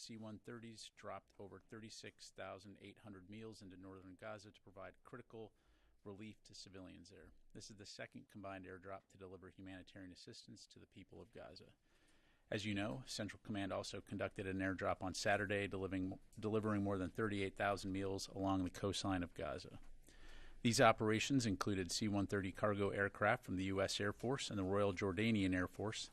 C-130s dropped over 36,800 meals into northern Gaza to provide critical relief to civilians there. This is the second combined airdrop to deliver humanitarian assistance to the people of Gaza. As you know, Central Command also conducted an airdrop on Saturday, delivering more than 38,000 meals along the coastline of Gaza. These operations included C-130 cargo aircraft from the U.S. Air Force and the Royal Jordanian Air Force,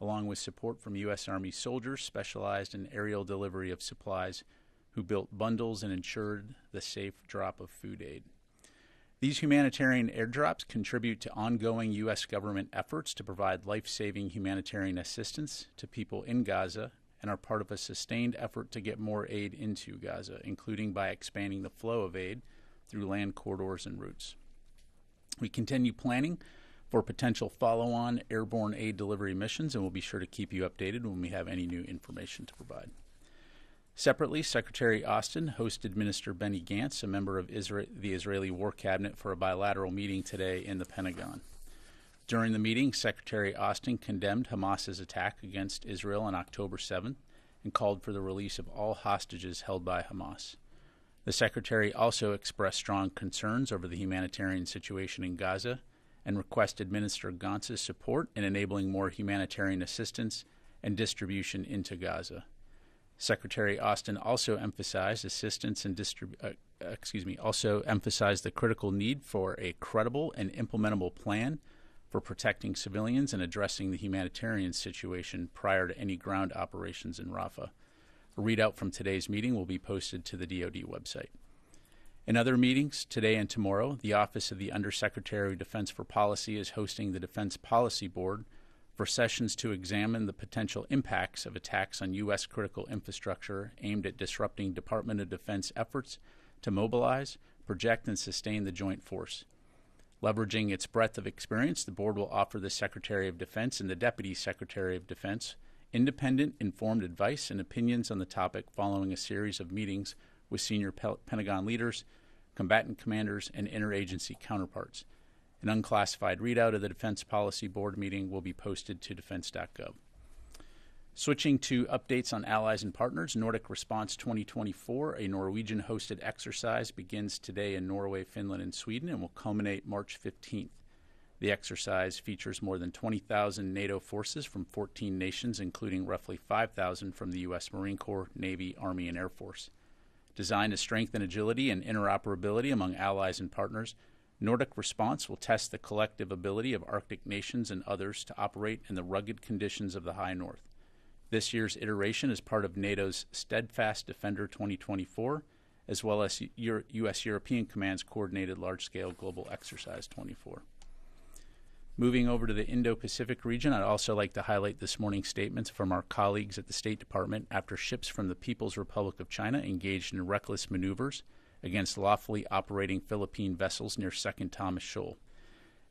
along with support from U.S. Army soldiers specialized in aerial delivery of supplies who built bundles and ensured the safe drop of food aid. These humanitarian airdrops contribute to ongoing U.S. government efforts to provide life-saving humanitarian assistance to people in Gaza and are part of a sustained effort to get more aid into Gaza, including by expanding the flow of aid through land corridors and routes. We continue planning for potential follow-on airborne aid delivery missions, and we'll be sure to keep you updated when we have any new information to provide. Separately, Secretary Austin hosted Minister Benny Gantz, a member of the Israeli War Cabinet, for a bilateral meeting today in the Pentagon. During the meeting, Secretary Austin condemned Hamas's attack against Israel on October 7th and called for the release of all hostages held by Hamas. The Secretary also expressed strong concerns over the humanitarian situation in Gaza and requested Minister Gantz's support in enabling more humanitarian assistance and distribution into Gaza. Secretary Austin also emphasized the critical need for a credible and implementable plan for protecting civilians and addressing the humanitarian situation prior to any ground operations in Rafah. A readout from today's meeting will be posted to the DoD website. In other meetings, today and tomorrow, the Office of the Undersecretary of Defense for Policy is hosting the Defense Policy Board for sessions to examine the potential impacts of attacks on U.S. critical infrastructure aimed at disrupting Department of Defense efforts to mobilize, project, and sustain the joint force. Leveraging its breadth of experience, the board will offer the Secretary of Defense and the Deputy Secretary of Defense independent, informed advice and opinions on the topic following a series of meetings with senior Pentagon leaders, combatant commanders, and interagency counterparts. An unclassified readout of the Defense Policy Board meeting will be posted to defense.gov. Switching to updates on allies and partners, Nordic Response 2024, a Norwegian-hosted exercise, begins today in Norway, Finland, and Sweden and will culminate March 15th. The exercise features more than 20,000 NATO forces from 14 nations, including roughly 5,000 from the U.S. Marine Corps, Navy, Army, and Air Force. Designed to strengthen agility and interoperability among allies and partners, Nordic Response will test the collective ability of Arctic nations and others to operate in the rugged conditions of the High North. This year's iteration is part of NATO's Steadfast Defender 2024, as well as U.S. European Command's Coordinated Large-Scale Global Exercise 24. Moving over to the Indo-Pacific region, I'd also like to highlight this morning's statements from our colleagues at the State Department after ships from the People's Republic of China engaged in reckless maneuvers against lawfully operating Philippine vessels near Second Thomas Shoal.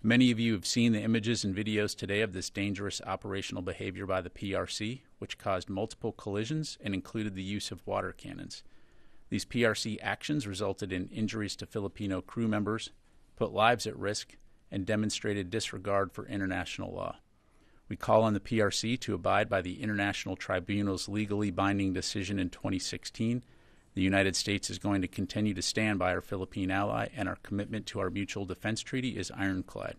Many of you have seen the images and videos today of this dangerous operational behavior by the PRC, which caused multiple collisions and included the use of water cannons. These PRC actions resulted in injuries to Filipino crew members, put lives at risk, and demonstrated disregard for international law. We call on the PRC to abide by the International Tribunal's legally binding decision in 2016. The United States is going to continue to stand by our Philippine ally, and our commitment to our mutual defense treaty is ironclad.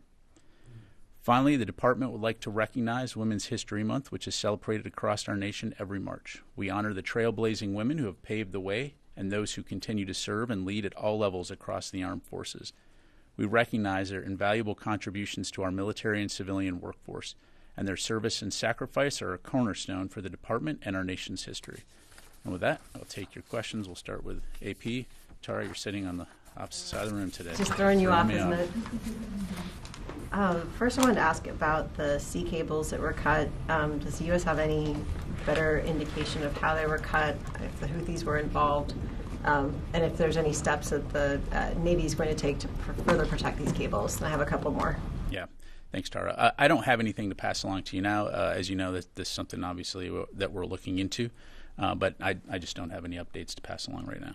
Finally, the Department would like to recognize Women's History Month, which is celebrated across our nation every March. We honor the trailblazing women who have paved the way and those who continue to serve and lead at all levels across the armed forces. We recognize their invaluable contributions to our military and civilian workforce, and their service and sacrifice are a cornerstone for the Department and our nation's history. And with that, I'll take your questions. We'll start with AP. Tara, you're sitting on the opposite side of the room today. Just throwing you off, isn't it? First, I wanted to ask about the sea cables that were cut. Does the U.S. have any better indication of how they were cut, if the Houthis were involved, and if there's any steps that the Navy is going to take to further protect these cables? And I have a couple more. Yeah. Thanks, Tara. I don't have anything to pass along to you now. As you know, this is something obviously that we're looking into. But I just don't have any updates to pass along right now.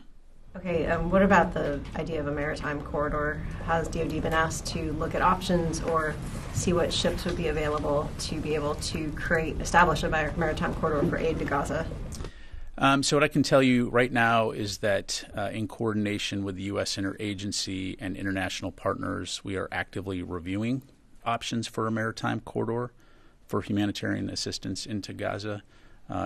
Okay, what about the idea of a maritime corridor? Has DoD been asked to look at options or see what ships would be available to be able to establish a maritime corridor for aid to Gaza? So what I can tell you right now is that in coordination with the U.S. interagency and international partners, we are actively reviewing options for a maritime corridor for humanitarian assistance into Gaza,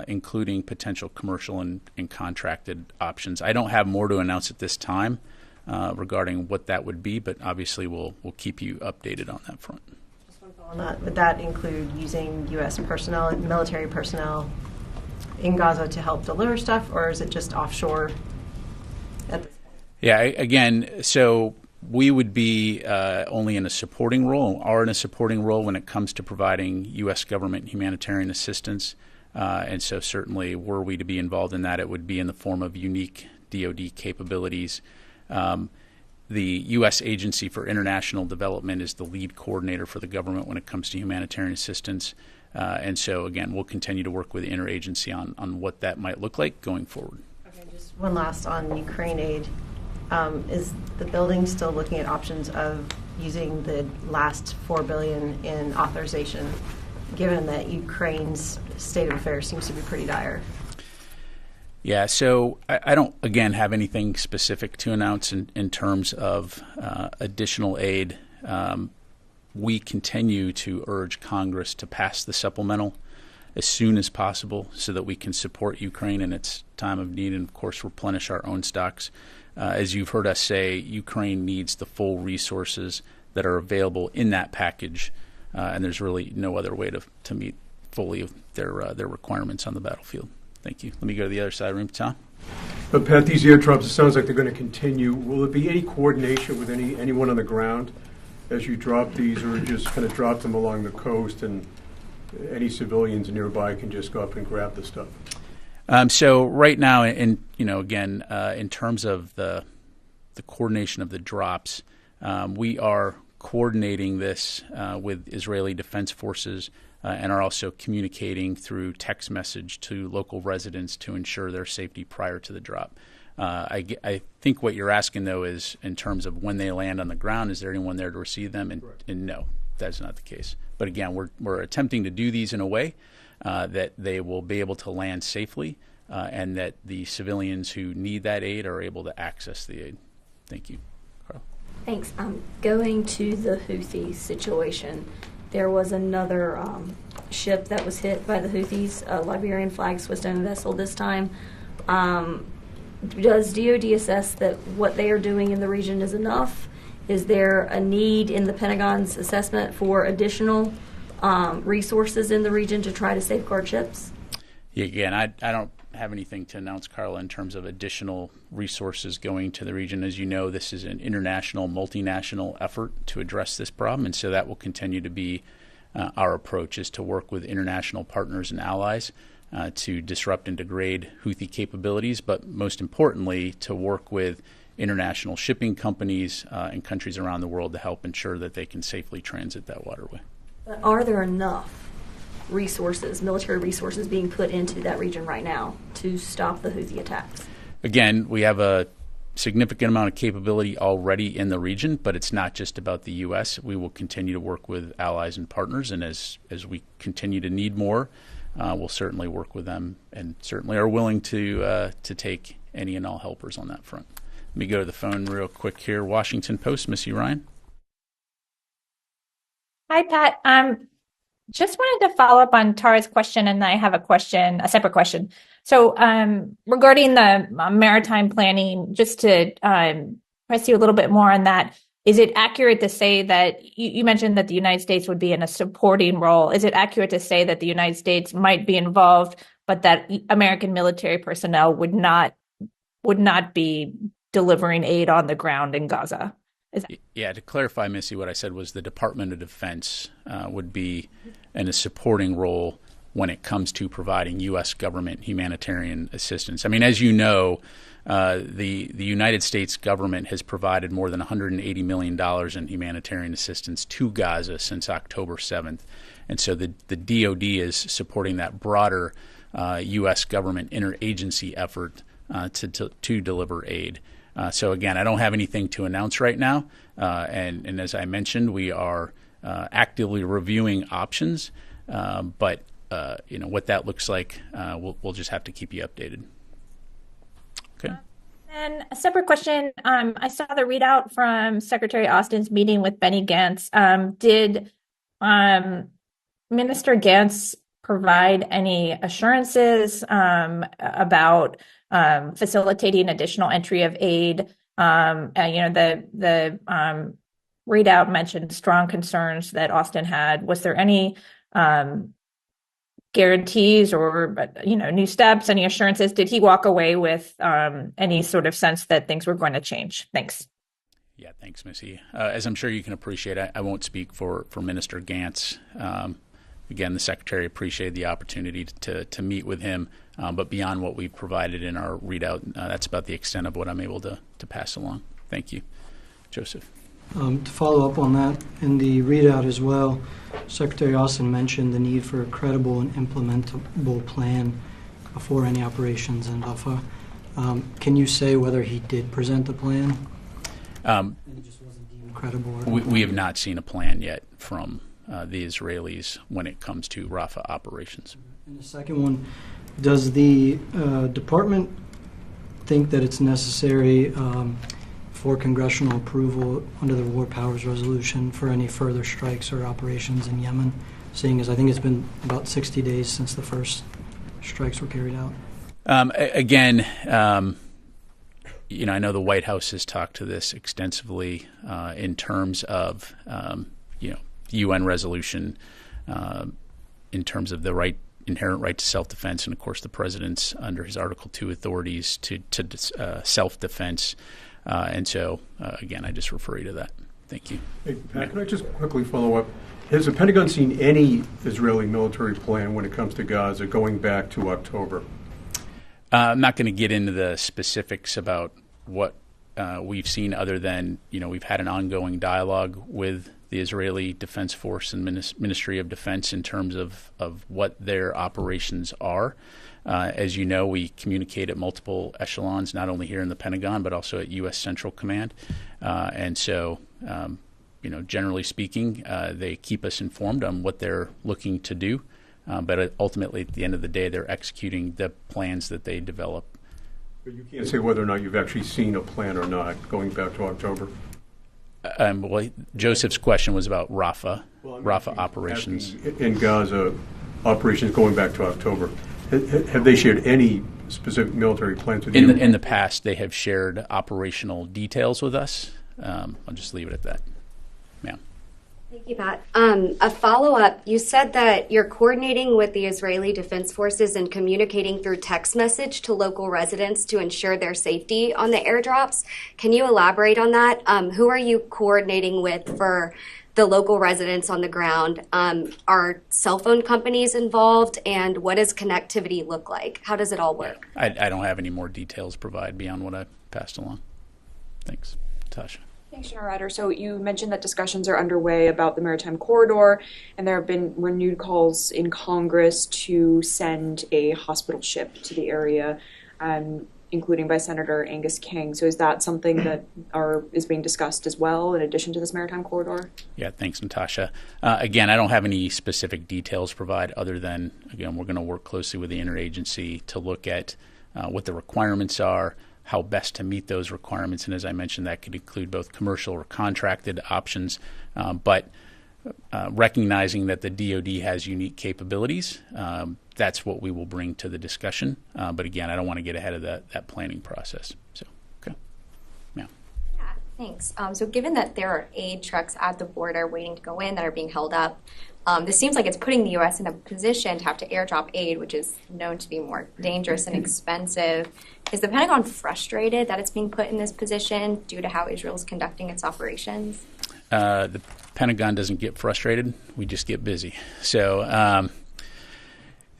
including potential commercial and contracted options. I don't have more to announce at this time regarding what that would be, but obviously we'll keep you updated on that front. Just one follow on that. Would that include using U.S. personnel, military personnel in Gaza to help deliver stuff, or is it just offshore at this point? Yeah, again, so we would be only in a supporting role, are in a supporting role when it comes to providing U.S. government humanitarian assistance. And so certainly were we to be involved in that, it would be in the form of unique DoD capabilities. The U.S. Agency for International Development is the lead coordinator for the government when it comes to humanitarian assistance. And so, again, we'll continue to work with the interagency on what that might look like going forward. Okay, just one last on Ukraine aid. Is the building still looking at options of using the last $4 billion in authorization, given that Ukraine's state of affairs seems to be pretty dire? Yeah, so I don't, again, have anything specific to announce in terms of additional aid. We continue to urge Congress to pass the supplemental as soon as possible so that we can support Ukraine in its time of need and, of course, replenish our own stocks. As you've heard us say, Ukraine needs the full resources that are available in that package, and there's really no other way to meet fully their requirements on the battlefield. Thank you. Let me go to the other side of the room. Tom? But Pat, these airdrops, it sounds like they're going to continue. Will there be any coordination with anyone on the ground as you drop these, or just kind of drop them along the coast and any civilians nearby can just go up and grab the stuff? So right now, in terms of the coordination of the drops, we are coordinating this with Israeli Defense Forces and are also communicating through text message to local residents to ensure their safety prior to the drop. I think what you're asking, though, is in terms of when they land on the ground, is there anyone there to receive them? And no, that's not the case. But again, we're attempting to do these in a way that they will be able to land safely and that the civilians who need that aid are able to access the aid. Thank you. Carl? Thanks. Going to the Houthi situation, there was another ship that was hit by the Houthis, a Liberian flag Swiss-owned vessel this time. Does DoD assess that what they are doing in the region is enough? Is there a need in the Pentagon's assessment for additional resources in the region to try to safeguard ships? Yeah, again, I don't have anything to announce, Carla, in terms of additional resources going to the region. As you know, this is an international, multinational effort to address this problem, and so that will continue to be our approach, is to work with international partners and allies to disrupt and degrade Houthi capabilities, but most importantly, to work with international shipping companies and countries around the world to help ensure that they can safely transit that waterway. But are there enough resources, military resources, being put into that region right now to stop the Houthi attacks? Again, we have a significant amount of capability already in the region, but it's not just about the U.S. We will continue to work with allies and partners, and as we continue to need more, we'll certainly work with them and certainly are willing to take any and all helpers on that front. Let me go to the phone real quick here. Washington Post, Missy Ryan. Hi, Pat. Just wanted to follow up on Tara's question, and I have a separate question. So regarding the maritime planning, just to press you a little bit more on that, is it accurate to say that you mentioned that the United States would be in a supporting role? Is it accurate to say that the United States might be involved, but that American military personnel would not be delivering aid on the ground in Gaza? Yeah, to clarify, Missy, what I said was the Department of Defense would be in a supporting role when it comes to providing U.S. government humanitarian assistance. I mean, as you know, the United States government has provided more than $180 million in humanitarian assistance to Gaza since October 7th. And so the DoD is supporting that broader U.S. government interagency effort to deliver aid. So again, I don't have anything to announce right now. And as I mentioned, we are actively reviewing options. But what that looks like, we'll just have to keep you updated. Okay. And a separate question. I saw the readout from Secretary Austin's meeting with Benny Gantz. Did Minister Gantz provide any assurances about facilitating additional entry of aid? The readout mentioned strong concerns that Austin had. Was there any guarantees or new steps, any assurances? Did he walk away with any sort of sense that things were going to change? Thanks. Yeah, thanks, Missy. As I'm sure you can appreciate, I won't speak for Minister Gantz. Again, the Secretary appreciated the opportunity to meet with him, but beyond what we've provided in our readout, that's about the extent of what I'm able to pass along. Thank you. Joseph. To follow up on that, in the readout as well, Secretary Austin mentioned the need for a credible and implementable plan before any operations in Rafah. Can you say whether he did present the plan? And it just wasn't deemed credible? We have not seen a plan yet from the Israelis when it comes to Rafah operations. And the second one, does the department think that it's necessary for congressional approval under the War Powers Resolution for any further strikes or operations in Yemen, seeing as I think it's been about 60 days since the first strikes were carried out? Again, I know the White House has talked to this extensively in terms of, UN resolution, in terms of the inherent right to self-defense, and of course the president's under his Article 2 authorities to self-defense. And so, again, I just refer you to that. Thank you. Hey, Pat, can I just quickly follow up? Has the Pentagon seen any Israeli military plan when it comes to Gaza going back to October? I'm not going to get into the specifics about what we've seen other than, we've had an ongoing dialogue with the Israeli Defense Force and Ministry of Defense in terms of what their operations are. As you know, we communicate at multiple echelons, not only here in the Pentagon, but also at U.S. Central Command. And so, generally speaking, they keep us informed on what they're looking to do. But ultimately, at the end of the day, they're executing the plans that they develop. But you can't say whether or not you've actually seen a plan or not going back to October? Joseph's question was about Rafah operations. In Gaza, operations going back to October. Have they shared any specific military plans with you? In the past, they have shared operational details with us. I'll just leave it at that. Ma'am. Thank you, Pat. A follow-up, you said that you're coordinating with the Israeli Defense Forces and communicating through text message to local residents to ensure their safety on the airdrops. Can you elaborate on that? Who are you coordinating with for the local residents on the ground? Are cell phone companies involved, and what does connectivity look like? How does it all work? I don't have any more details to provide beyond what I passed along. Thanks. Tasha. Thanks, General Ryder. So you mentioned that discussions are underway about the maritime corridor, and there have been renewed calls in Congress to send a hospital ship to the area, including by Senator Angus King. So is that something that is being discussed as well in addition to this maritime corridor? Yeah, thanks, Natasha. Again, I don't have any specific details to provide other than, again, we're going to work closely with the interagency to look at what the requirements are, how best to meet those requirements. And as I mentioned, that could include both commercial or contracted options. But recognizing that the DoD has unique capabilities, that's what we will bring to the discussion. But again, I don't want to get ahead of that planning process. So, okay. Yeah. Thanks. So given that there are aid trucks at the border waiting to go in that are being held up, this seems like it's putting the U.S. in a position to have to airdrop aid, which is known to be more dangerous and expensive. Is the Pentagon frustrated that it's being put in this position due to how Israel is conducting its operations? The Pentagon doesn't get frustrated. We just get busy.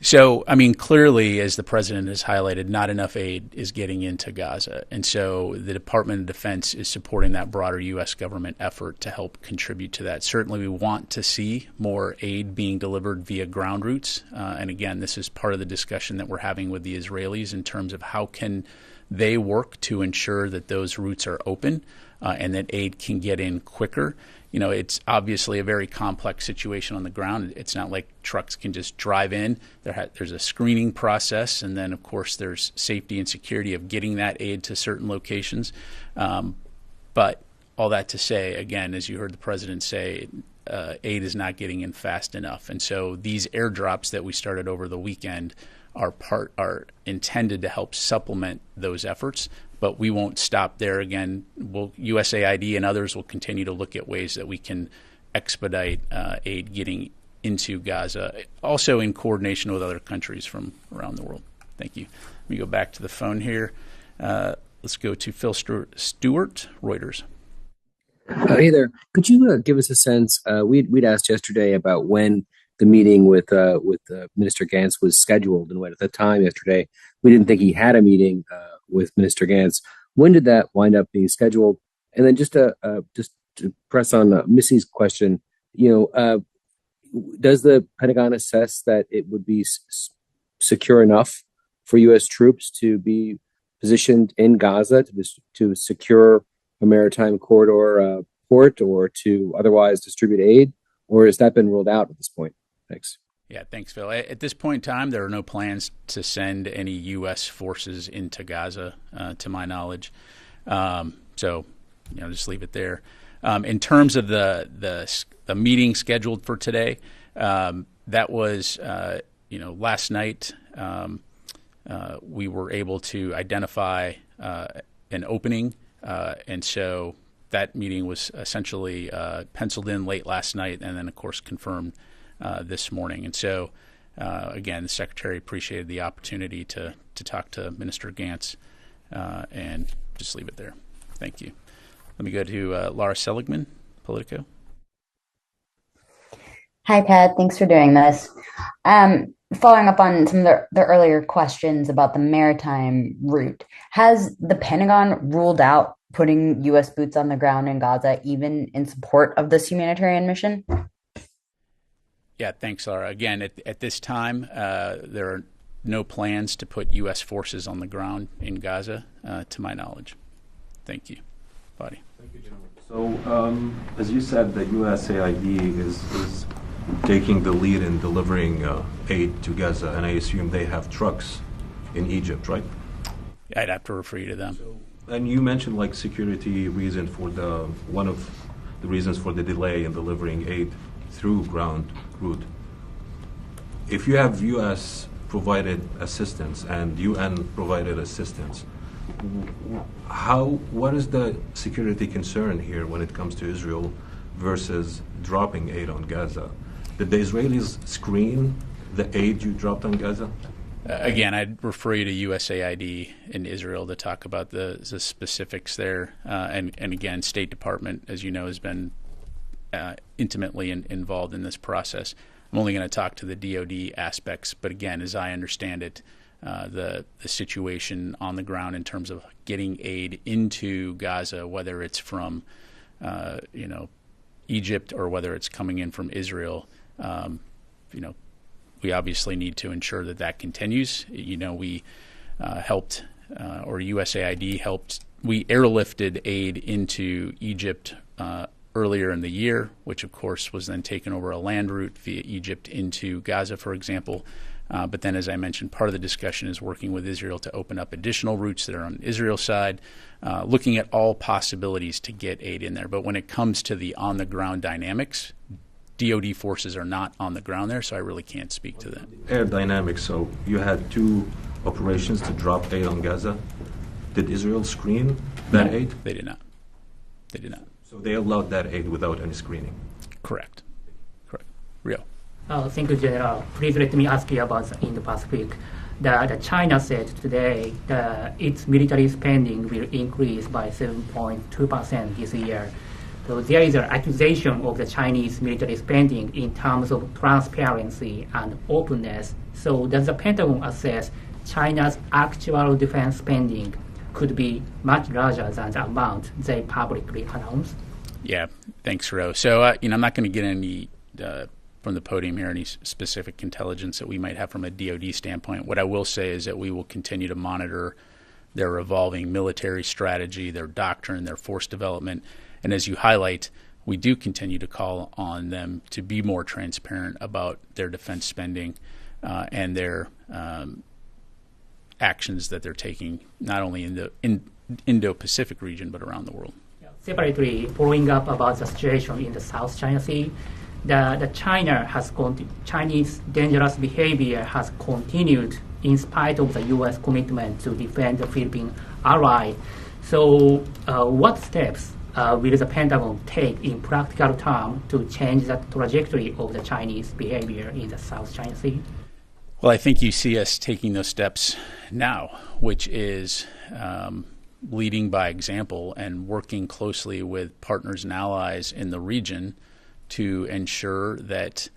So, I mean, clearly, as the president has highlighted, not enough aid is getting into Gaza. And so the Department of Defense is supporting that broader U.S. government effort to help contribute to that. Certainly, we want to see more aid being delivered via ground routes. And again, this is part of the discussion that we're having with the Israelis in terms of how can they work to ensure that those routes are open. and that aid can get in quicker. It's obviously a very complex situation on the ground. It's not like trucks can just drive in. There's a screening process, and then, of course, there's safety and security of getting that aid to certain locations. But all that to say, again, as you heard the president say, aid is not getting in fast enough. And so these airdrops that we started over the weekend are intended to help supplement those efforts. But we won't stop there. Again, USAID and others will continue to look at ways that we can expedite aid getting into Gaza, also in coordination with other countries from around the world. Thank you. Let me go back to the phone here. Let's go to Phil Stewart, Reuters. Hey there. Could you give us a sense? We'd asked yesterday about when the meeting with Minister Gantz was scheduled, and when at the time yesterday we didn't think he had a meeting with Minister Gantz. When did that wind up being scheduled? And then just to press on Missy's question, does the Pentagon assess that it would be secure enough for U.S. troops to be positioned in Gaza to secure a maritime corridor port, or to otherwise distribute aid, or has that been ruled out at this point? Thanks. Yeah, thanks, Phil. At this point in time, there are no plans to send any U.S. forces into Gaza, to my knowledge. So, just leave it there. In terms of the meeting scheduled for today, that was, last night we were able to identify an opening, and so that meeting was essentially penciled in late last night, and then, of course, confirmed this morning. And so, again, the Secretary appreciated the opportunity to talk to Minister Gantz, and just leave it there. Thank you. Let me go to Laura Seligman, Politico. Hi, Pat. Thanks for doing this. Following up on some of the earlier questions about the maritime route, has the Pentagon ruled out putting U.S. boots on the ground in Gaza, even in support of this humanitarian mission? Yeah, thanks, Laura. Again, at this time, there are no plans to put U.S. forces on the ground in Gaza, to my knowledge. Thank you. Fadi. Thank you, gentlemen. So, as you said, the USAID is taking the lead in delivering aid to Gaza, and I assume they have trucks in Egypt, right? Yeah, I'd have to refer you to them. And you mentioned security reason for one of the reasons for the delay in delivering aid through ground route. If you have U.S. provided assistance and UN provided assistance, what is the security concern here when it comes to Israel versus dropping aid on Gaza? Did the Israelis screen the aid you dropped on Gaza? Again, I'd refer you to USAID in Israel to talk about the specifics there. And again, State Department, as you know, has been intimately involved in this process. I'm only going to talk to the DoD aspects, but again, as I understand it, the situation on the ground in terms of getting aid into Gaza, whether it's from Egypt or whether it's coming in from Israel, we obviously need to ensure that continues. We helped, or USAID helped. We airlifted aid into Egypt earlier in the year, which of course was then taken over a land route via Egypt into Gaza, for example. But then, as I mentioned, part of the discussion is working with Israel to open up additional routes that are on Israel's side, looking at all possibilities to get aid in there. But when it comes to the on-the-ground dynamics, DoD forces are not on the ground there, so I really can't speak to that. Air dynamics, so you had 2 operations to drop aid on Gaza. Did Israel screen that aid? They did not. They did not. So they allowed that aid without any screening? Correct. Rio. Thank you, General. Please let me ask you about the Indo-Pacific. The China said today that its military spending will increase by 7.2% this year. So there is an accusation of the Chinese military spending in terms of transparency and openness. So does the Pentagon assess China's actual defense spending could be much larger than the amount they publicly announced? Yeah, thanks, Ro. So, I'm not going to get any from the podium here, any specific intelligence that we might have from a DoD standpoint. What I will say is that we will continue to monitor their evolving military strategy, their doctrine, their force development. And as you highlight, we do continue to call on them to be more transparent about their defense spending and their actions that they're taking, not only in the Indo-Pacific region, but around the world. Separately, following up about the situation in the South China Sea, the Chinese dangerous behavior has continued in spite of the U.S. commitment to defend the Philippine ally. So, what steps will the Pentagon take in practical terms to change the trajectory of the Chinese behavior in the South China Sea? Well, I think you see us taking those steps now, which is leading by example and working closely with partners and allies in the region to ensure that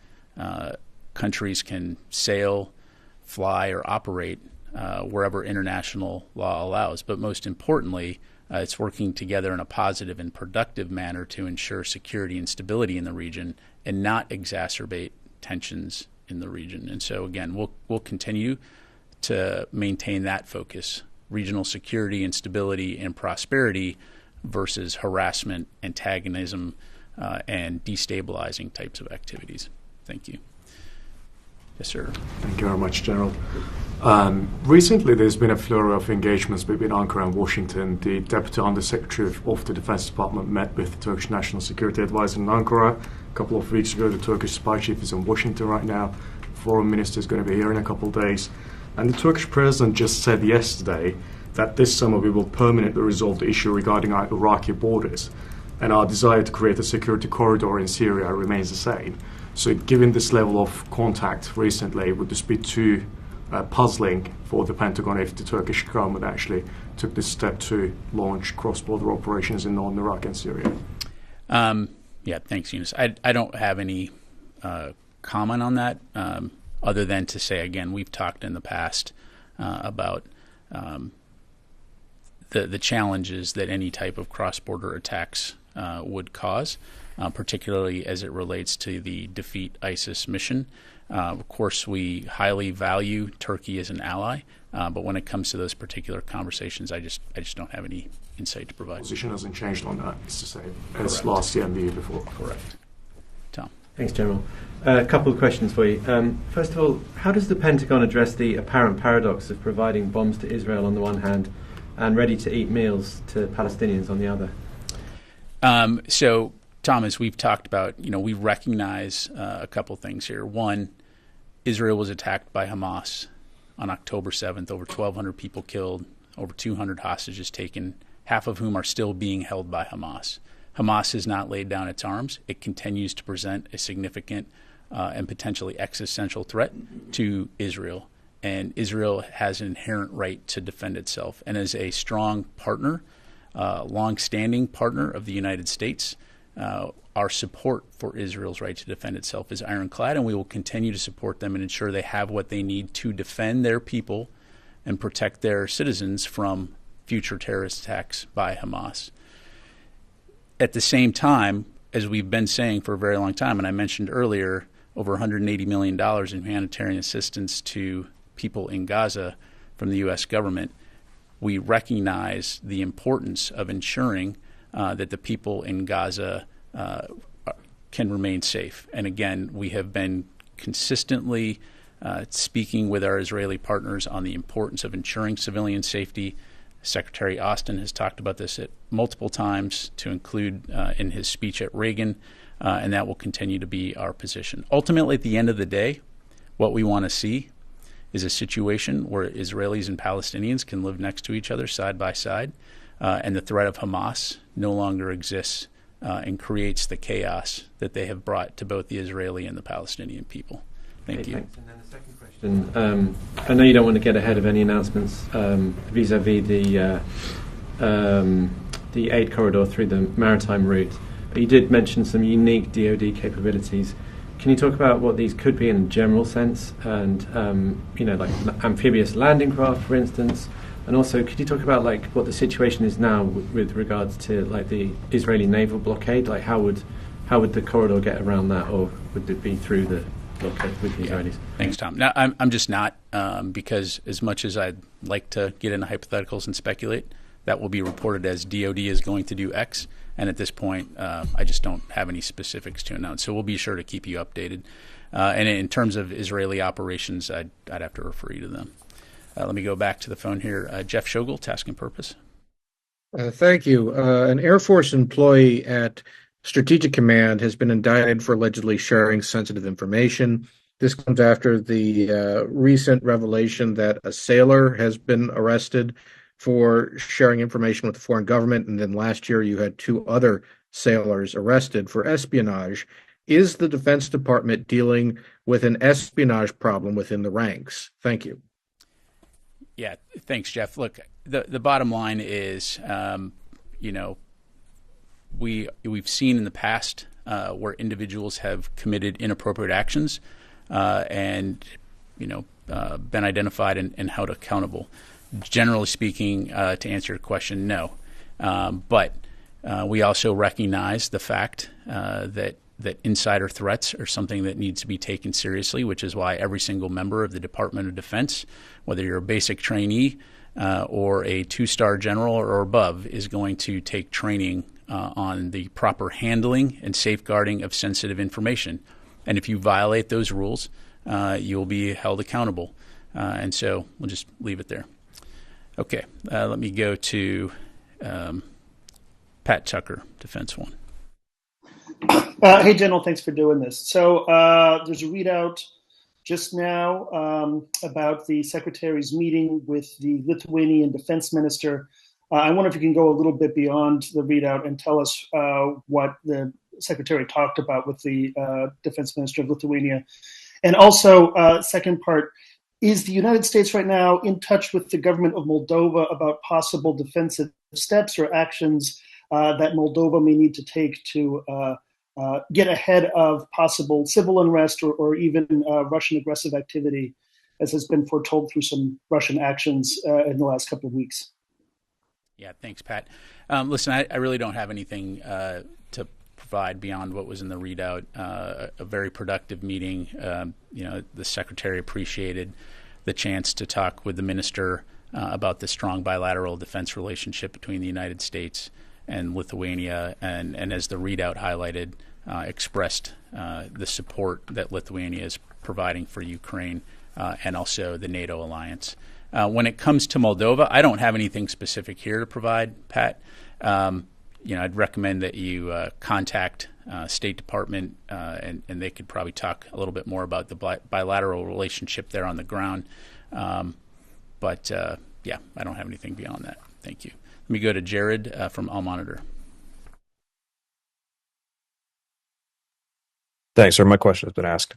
countries can sail, fly, or operate wherever international law allows. But most importantly, it's working together in a positive and productive manner to ensure security and stability in the region and not exacerbate tensions in the region. And so, again, we'll continue to maintain that focus: regional security and stability and prosperity versus harassment, antagonism, and destabilizing types of activities. Thank you. Yes, sir. Thank you very much, General. Recently, there's been a flurry of engagements between Ankara and Washington. The Deputy Undersecretary of the Defense Department met with the Turkish National Security Advisor in Ankara a couple of weeks ago. The Turkish spy chief is in Washington right now. The foreign minister is going to be here in a couple of days. And the Turkish president just said yesterday that this summer we will permanently resolve the issue regarding our Iraqi borders. And our desire to create a security corridor in Syria remains the same. So given this level of contact recently, would this be too puzzling for the Pentagon if the Turkish government actually took this step to launch cross-border operations in northern Iraq and Syria? Yeah, thanks, Eunice. I don't have any comment on that other than to say, again, we've talked in the past about the challenges that any type of cross-border attacks would cause, particularly as it relates to the Defeat ISIS mission. Of course, we highly value Turkey as an ally, but when it comes to those particular conversations, I just don't have any insight to provide. Position hasn't changed on that, it's the same as last year and the year before. Correct. Tom. Thanks, General. A couple of questions for you. First of all, how does the Pentagon address the apparent paradox of providing bombs to Israel on the one hand and ready-to-eat meals to Palestinians on the other? So, Tom, as we've talked about, we recognize a couple things here. One, Israel was attacked by Hamas on October 7th, over 1,200 people killed, over 200 hostages taken, half of whom are still being held by Hamas. Hamas has not laid down its arms. It continues to present a significant and potentially existential threat to Israel. And Israel has an inherent right to defend itself. And as a strong partner, long-standing partner of the United States, our support for Israel's right to defend itself is ironclad, and we will continue to support them and ensure they have what they need to defend their people and protect their citizens from future terrorist attacks by Hamas. At the same time, as we've been saying for a very long time, and I mentioned earlier, over $180 million in humanitarian assistance to people in Gaza from the U.S. government, we recognize the importance of ensuring that the people in Gaza can remain safe. And again, we have been consistently speaking with our Israeli partners on the importance of ensuring civilian safety. Secretary Austin has talked about this at multiple times, to include in his speech at Reagan, and that will continue to be our position. Ultimately, at the end of the day, what we want to see is a situation where Israelis and Palestinians can live next to each other side by side, and the threat of Hamas no longer exists and creates the chaos that they have brought to both the Israeli and the Palestinian people. Thank you. Thanks. And then the second question. I know you don't want to get ahead of any announcements vis-a-vis the aid corridor through the maritime route, but you did mention some unique DoD capabilities. Can you talk about what these could be in a general sense, and like amphibious landing craft, for instance? And also, could you talk about what the situation is now with regards to the Israeli naval blockade? How would the corridor get around that, or would it be through the blockade with the Israelis. Thanks, Tom. Now, I'm just not, because as much as I'd like to get into hypotheticals and speculate, that will be reported as DOD is going to do X. And at this point, I just don't have any specifics to announce. So we'll be sure to keep you updated. And in terms of Israeli operations, I'd have to refer you to them. Let me go back to the phone here. Jeff Shogel, Task and Purpose. Thank you. An Air Force employee at Strategic Command has been indicted for allegedly sharing sensitive information. This comes after the recent revelation that a sailor has been arrested for sharing information with the foreign government, and then last year you had 2 other sailors arrested for espionage. Is the Defense Department dealing with an espionage problem within the ranks? Thank you. Yeah, thanks, Jeff. Look, the bottom line is, we've seen in the past where individuals have committed inappropriate actions and been identified and held accountable. Generally speaking, to answer your question, no. But we also recognize the fact that insider threats are something that needs to be taken seriously, which is why every single member of the Department of Defense, whether you're a basic trainee or a 2-star general or above, is going to take training on the proper handling and safeguarding of sensitive information. And if you violate those rules, you'll be held accountable. And so we'll just leave it there. Okay, let me go to Pat Tucker, Defense One. Hey, General, thanks for doing this. So there's a readout just now about the Secretary's meeting with the Lithuanian Defense Minister. I wonder if you can go a little bit beyond the readout and tell us what the Secretary talked about with the Defense Minister of Lithuania. And also, second part, is the United States right now in touch with the government of Moldova about possible defensive steps or actions that Moldova may need to take to get ahead of possible civil unrest or even Russian aggressive activity, as has been foretold through some Russian actions in the last couple of weeks? Yeah, thanks, Pat. Listen, I really don't have anything to provide beyond what was in the readout. A very productive meeting. The Secretary appreciated the chance to talk with the minister about the strong bilateral defense relationship between the United States and Lithuania, and as the readout highlighted, expressed the support that Lithuania is providing for Ukraine and also the NATO alliance. When it comes to Moldova, I don't have anything specific here to provide, Pat. I'd recommend that you contact State Department, and they could probably talk a little bit more about the bilateral relationship there on the ground. But I don't have anything beyond that. Thank you. Let me go to Jared from All Monitor. Thanks, sir. My question has been asked.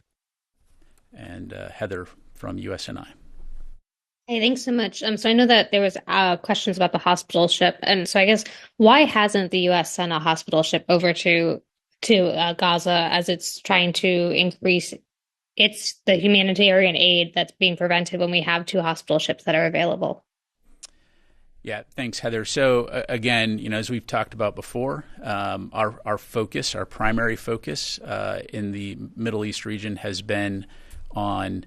And Heather from USNI. Hey, thanks so much. So I know that there was questions about the hospital ship, and so I guess why hasn't the U.S. sent a hospital ship over to Gaza as it's trying to increase the humanitarian aid that's being prevented when we have 2 hospital ships that are available? Yeah, thanks, Heather. So again, as we've talked about before, our focus, our primary focus in the Middle East region has been on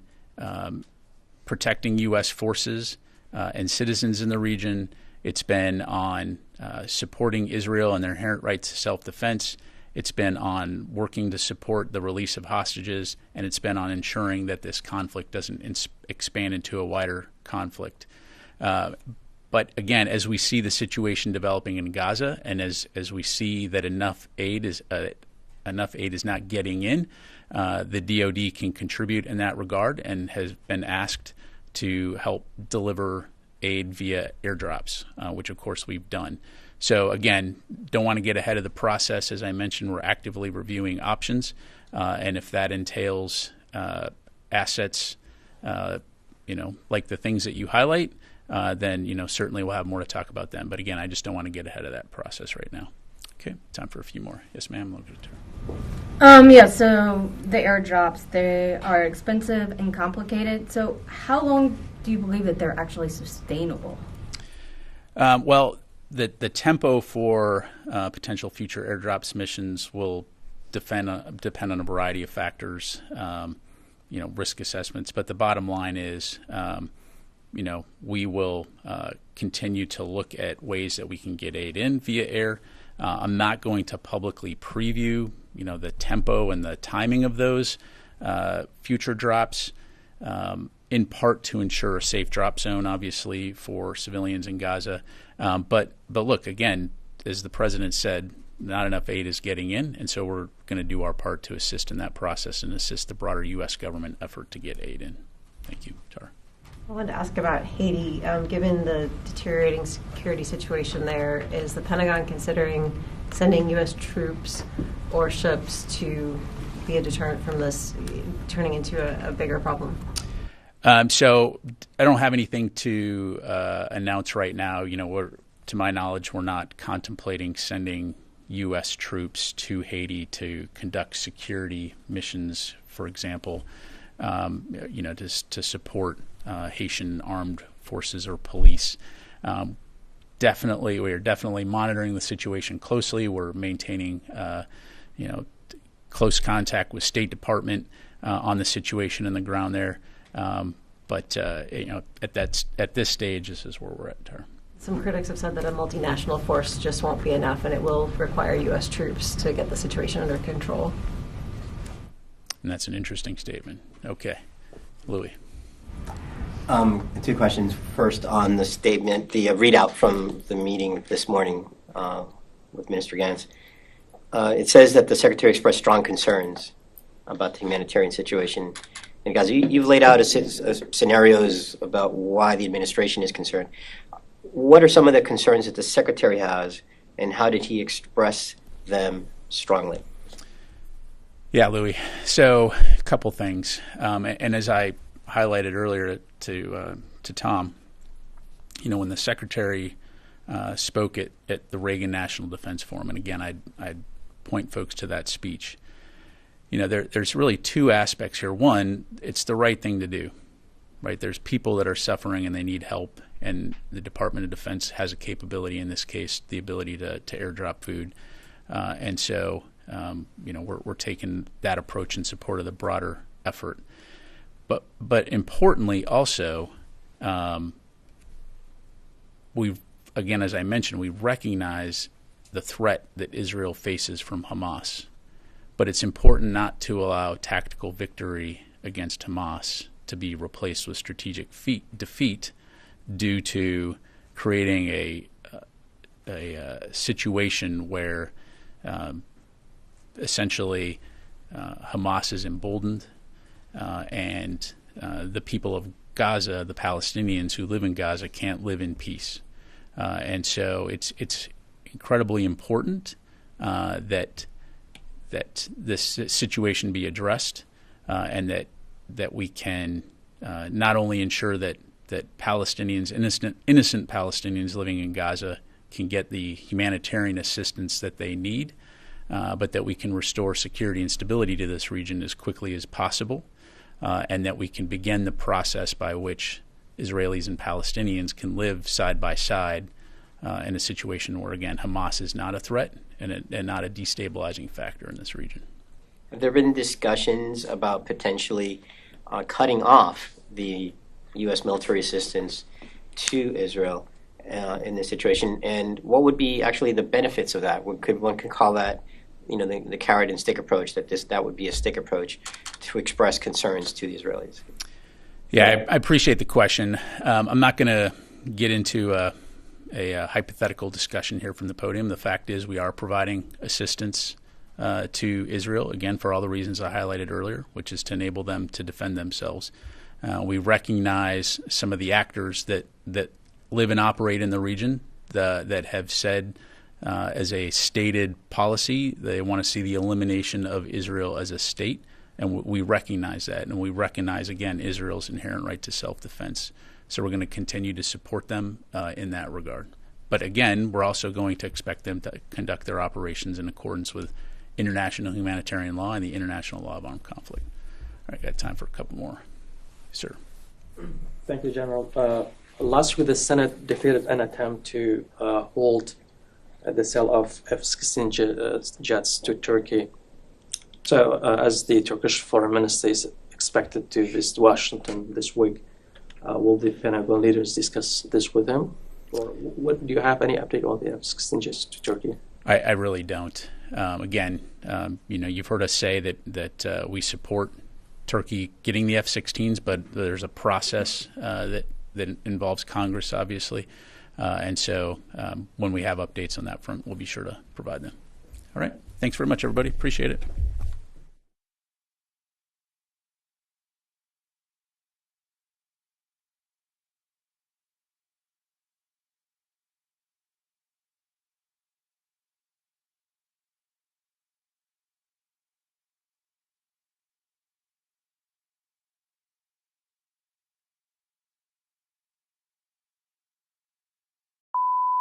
protecting U.S. forces and citizens in the region. It's been on supporting Israel and their inherent rights to self-defense. It's been on working to support the release of hostages, and it's been on ensuring that this conflict doesn't expand into a wider conflict. But again, as we see the situation developing in Gaza, and as we see that enough aid is not getting in, the DoD can contribute in that regard and has been asked to help deliver aid via airdrops, which of course we've done. So again, don't want to get ahead of the process. As I mentioned, we're actively reviewing options, and if that entails assets, like the things that you highlight, then certainly we'll have more to talk about then. But again, I just don't want to get ahead of that process right now. Okay, time for a few more. Yes, ma'am. So the airdrops, they are expensive and complicated. So how long do you believe that they're actually sustainable? Well, the tempo for potential future airdrops missions will depend on a variety of factors. risk assessments. But the bottom line is, we will continue to look at ways that we can get aid in via air. I'm not going to publicly preview, the tempo and the timing of those future drops, in part to ensure a safe drop zone, obviously, for civilians in Gaza. But look, again, as the president said, not enough aid is getting in, and so we're going to do our part to assist in that process and assist the broader U.S. government effort to get aid in. Thank you, Tara. I wanted to ask about Haiti. Given the deteriorating security situation there, is the Pentagon considering sending U.S. troops or ships to be a deterrent from this turning into a bigger problem? So I don't have anything to announce right now. To my knowledge, we're not contemplating sending U.S. troops to Haiti to conduct security missions, for example, to support Haitian armed forces or police. We are definitely monitoring the situation closely. We're maintaining, close contact with State Department on the situation on the ground there. But at this stage, this is where we're at, Tara. Some critics have said that a multinational force just won't be enough, and it will require U.S. troops to get the situation under control. And that's an interesting statement. Okay. Louis. Two questions. First, on the statement, the readout from the meeting this morning with Minister Gantz. It says that the Secretary expressed strong concerns about the humanitarian situation in Gaza. You've laid out scenarios about why the administration is concerned. What are some of the concerns that the Secretary has, and how did he express them strongly? Yeah, Louis. So a couple things. And as I highlighted earlier to Tom, when the Secretary spoke at the Reagan National Defense Forum, and again, I'd point folks to that speech, there's really two aspects here. One, it's the right thing to do, right? There's people that are suffering and they need help, and the Department of Defense has a capability, in this case, the ability to airdrop food. And so, we're taking that approach in support of the broader effort. But importantly, also, again, as I mentioned, we recognize the threat that Israel faces from Hamas. But it's important not to allow tactical victory against Hamas to be replaced with strategic defeat due to creating a situation where essentially Hamas is emboldened and the people of Gaza, the Palestinians who live in Gaza, can't live in peace. And so it's incredibly important that this situation be addressed and that we can not only ensure that Palestinians, innocent Palestinians living in Gaza, can get the humanitarian assistance that they need, but that we can restore security and stability to this region as quickly as possible, and that we can begin the process by which Israelis and Palestinians can live side by side in a situation where, again, Hamas is not a threat and not a destabilizing factor in this region. Have there been discussions about potentially cutting off the U.S. military assistance to Israel in this situation? And what would be actually the benefits of that? One could call that, the carrot and stick approach, that would be a stick approach to express concerns to the Israelis. Yeah, I appreciate the question. I'm not going to get into a hypothetical discussion here from the podium. The fact is we are providing assistance to Israel, again, for all the reasons I highlighted earlier, which is to enable them to defend themselves. We recognize some of the actors that live and operate in the region that have said as a stated policy they want to see the elimination of Israel as a state, and we recognize that, and we recognize, again, Israel's inherent right to self-defense. So we're going to continue to support them in that regard. But again, we're also going to expect them to conduct their operations in accordance with international humanitarian law and the international law of armed conflict. All right, got time for a couple more. Sir. Thank you, General. Last week, the Senate defeated an attempt to hold the sale of F-16 jets to Turkey. So, as the Turkish Foreign Minister is expected to visit Washington this week. Will the Pentagon leaders discuss this with him? Or what, do you have any update on the F-16s to Turkey? I really don't. Again, you've heard us say that we support Turkey getting the F-16s, but there's a process that involves Congress, obviously. And so when we have updates on that front, we'll be sure to provide them. All right. Thanks very much, everybody. Appreciate it.